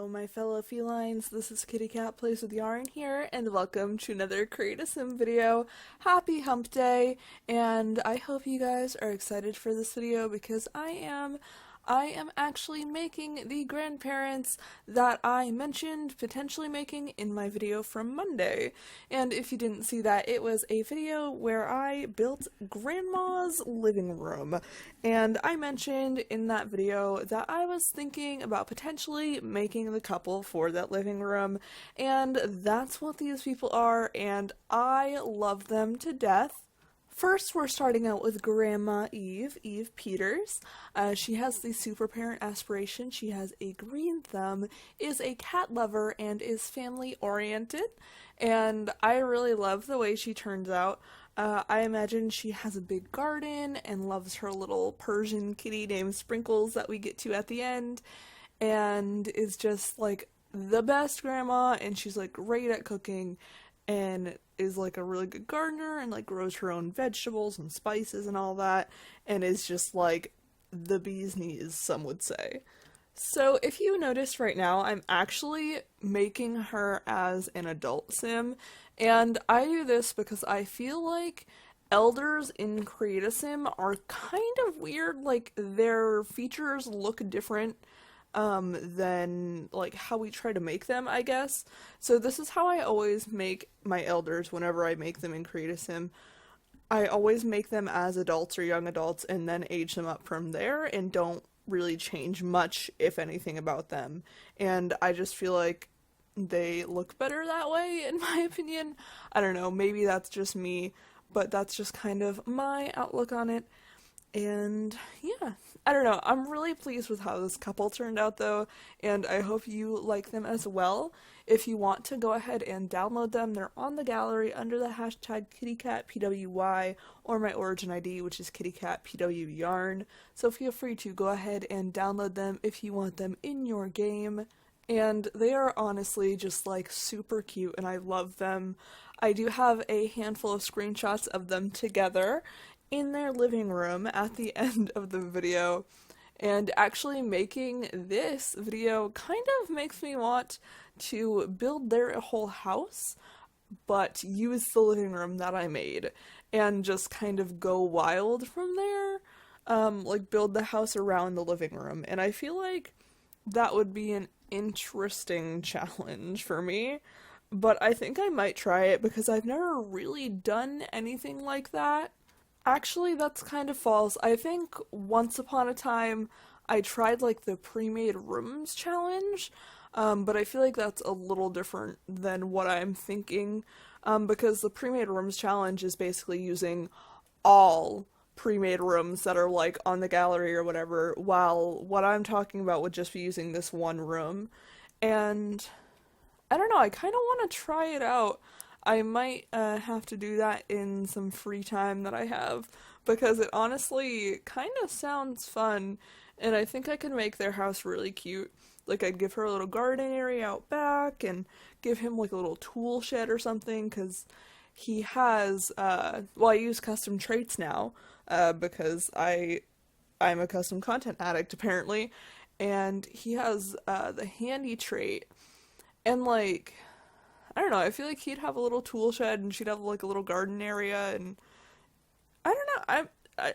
Hello my fellow felines, this is KittyCatPWYarn here, and welcome to another Create a Sim video. Happy hump day, and I hope you guys are excited for this video because I am actually making the grandparents that I mentioned potentially making in my video from Monday. And if you didn't see that, it was a video where I built grandma's living room. And I mentioned in that video that I was thinking about potentially making the couple for that living room. And that's what these people are, and I love them to death. First, we're starting out with Grandma Eve Peters. She has the super parent aspiration. She has a green thumb, is a cat lover, and is family oriented. And I really love the way she turns out. I imagine she has a big garden and loves her little Persian kitty named Sprinkles that we get to at the end. And is just like the best grandma, and she's like great at cooking. And is like a really good gardener and like grows her own vegetables and spices and all that, and is just like the bee's knees, some would say. So if you notice right now, I'm actually making her as an adult sim, and I do this because I feel like elders in Create a Sim are kind of weird. Like their features look different than like how we try to make them, I guess. So this is how I always make my elders whenever I make them in Create a Sim. I always make them as adults or young adults and then age them up from there and don't really change much, if anything, about them. And I just feel like they look better that way, in my opinion. I don't know, maybe that's just me, but that's just kind of my outlook on it. And yeah, I don't know, I'm really pleased with how this couple turned out though, and I hope you like them as well. If you want to go ahead and download them, they're on the gallery under the hashtag KittyCatPWY or my origin ID, which is KittyCatPWYarn. So feel free to go ahead and download them if you want them in your game. And they are honestly just like super cute and I love them. I do have a handful of screenshots of them together in their living room at the end of the video, and actually making this video kind of makes me want to build their whole house, but use the living room that I made and just kind of go wild from there, like build the house around the living room. And I feel like that would be an interesting challenge for me, but I think I might try it because I've never really done anything like that. Actually, that's kind of false. I think once upon a time I tried like the pre-made rooms challenge, but I feel like that's a little different than what I'm thinking, because the pre-made rooms challenge is basically using all pre-made rooms that are like on the gallery or whatever, while what I'm talking about would just be using this one room. And I don't know, I kind of want to try it out. I might have to do that in some free time that I have, because it honestly kind of sounds fun, and I think I could make their house really cute. Like, I'd give her a little garden area out back, and give him like a little tool shed or something, because he has, well, I use custom traits now, because I'm a custom content addict, apparently, and he has the handy trait, and like, I don't know, I feel like he'd have a little tool shed and she'd have like a little garden area, and I don't know,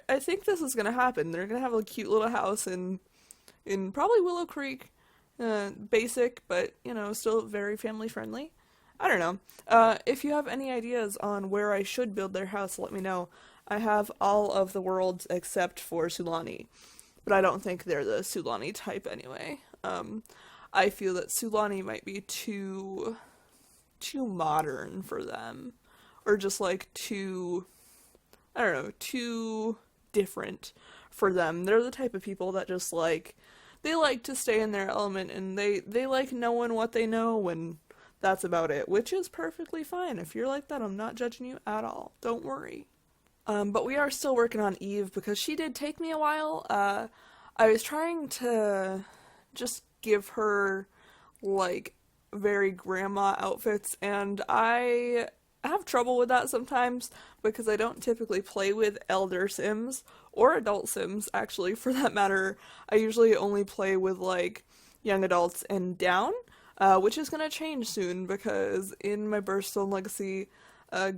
I think this is gonna happen. They're gonna have a cute little house in probably Willow Creek, basic, but you know, still very family friendly. I don't know. If you have any ideas on where I should build their house, let me know. I have all of the worlds except for Sulani, but I don't think they're the Sulani type anyway. I feel that Sulani might be too modern for them, or just like too, I don't know, too different for them. They're the type of people that just like, they like to stay in their element, and they like knowing what they know, and that's about it, which is perfectly fine. If you're like that, I'm not judging you at all, don't worry. But we are still working on Eve because she did take me a while. I was trying to just give her like very grandma outfits, and I have trouble with that sometimes because I don't typically play with elder sims or adult sims, actually, for that matter. I usually only play with like young adults and down, which is gonna change soon because in my Birthstone Legacy,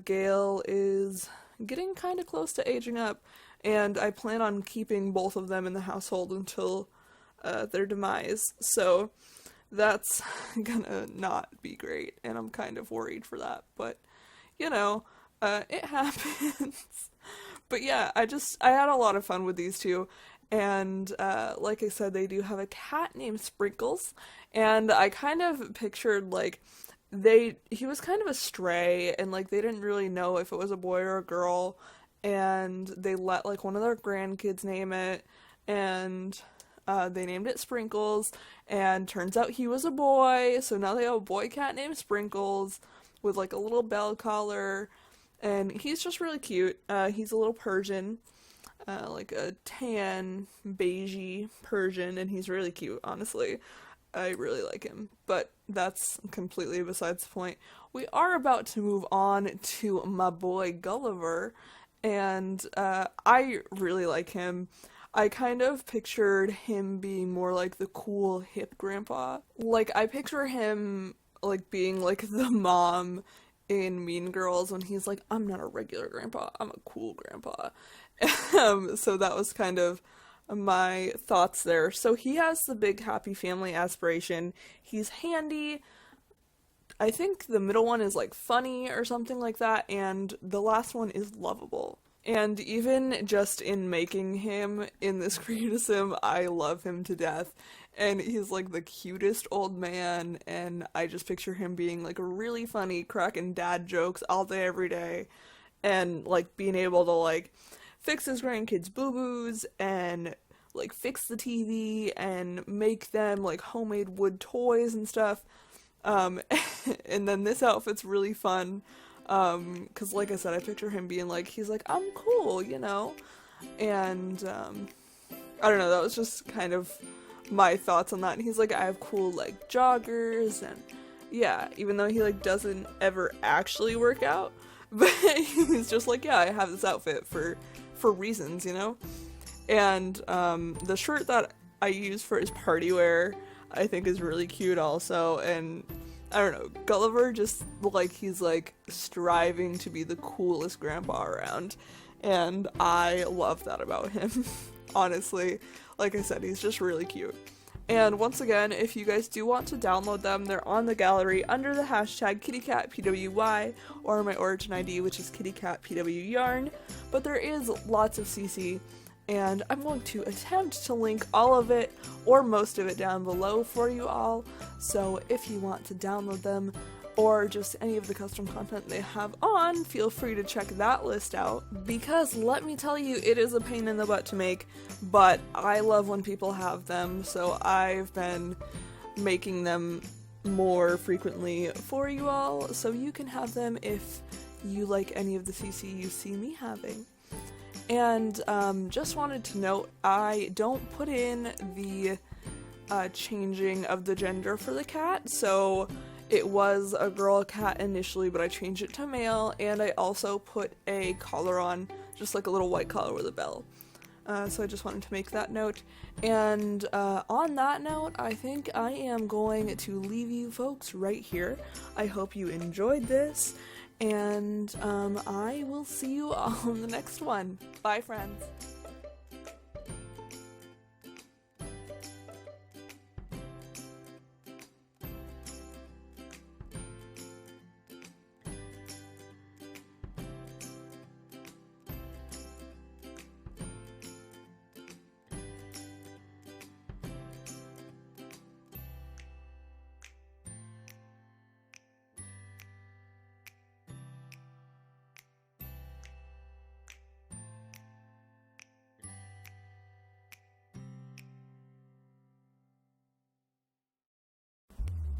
Gale is getting kind of close to aging up, and I plan on keeping both of them in the household until their demise, so that's gonna not be great, and I'm kind of worried for that, but, you know, it happens. But yeah, I had a lot of fun with these two, and like I said, they do have a cat named Sprinkles, and I kind of pictured, like, he was kind of a stray, and, like, they didn't really know if it was a boy or a girl, and they let, like, one of their grandkids name it, and they named it Sprinkles, and turns out he was a boy, so now they have a boy cat named Sprinkles, with, like, a little bell collar, and he's just really cute. He's a little Persian, like a tan, beigey Persian, and he's really cute, honestly. I really like him, but that's completely besides the point. We are about to move on to my boy Gulliver, and I really like him. I kind of pictured him being more like the cool, hip grandpa. Like, I picture him, like, being like the mom in Mean Girls when he's like, I'm not a regular grandpa, I'm a cool grandpa. So that was kind of my thoughts there. So he has the big happy family aspiration. He's handy. I think the middle one is like funny or something like that, and the last one is lovable. And even just in making him in this creative sim, I love him to death. And he's like the cutest old man, and I just picture him being like really funny, cracking dad jokes all day every day, and like being able to like fix his grandkids' boo-boos, and like fix the TV, and make them like homemade wood toys and stuff. And then this outfit's really fun, cause like I said, I picture him being like, he's like, I'm cool, you know? And, I don't know, that was just kind of my thoughts on that. And he's like, I have cool like joggers, and yeah, even though he like doesn't ever actually work out, but he's just like, yeah, I have this outfit for reasons, you know? And the shirt that I use for his party wear I think is really cute also, and I don't know, Gulliver just like, he's like striving to be the coolest grandpa around, and I love that about him. Honestly, like I said, he's just really cute. And once again, if you guys do want to download them, they're on the gallery under the hashtag KittyCatPWY, or my origin ID, which is KittyCatPWYarn, but there is lots of CC, and I'm going to attempt to link all of it, or most of it, down below for you all, so if you want to download them, or just any of the custom content they have on, feel free to check that list out, because let me tell you, it is a pain in the butt to make, but I love when people have them, so I've been making them more frequently for you all, so you can have them if you like any of the CC you see me having. And just wanted to note, I don't put in the changing of the gender for the cat, so it was a girl cat initially, but I changed it to male, and I also put a collar on, just like a little white collar with a bell. So I just wanted to make that note. And on that note, I think I am going to leave you folks right here. I hope you enjoyed this, and I will see you all in the next one. Bye, friends.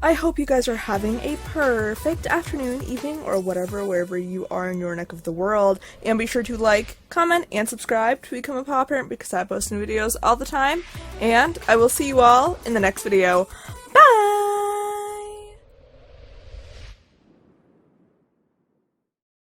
I hope you guys are having a perfect afternoon, evening, or whatever, wherever you are in your neck of the world. And be sure to like, comment, and subscribe to become a paw parent, because I post new videos all the time. And I will see you all in the next video.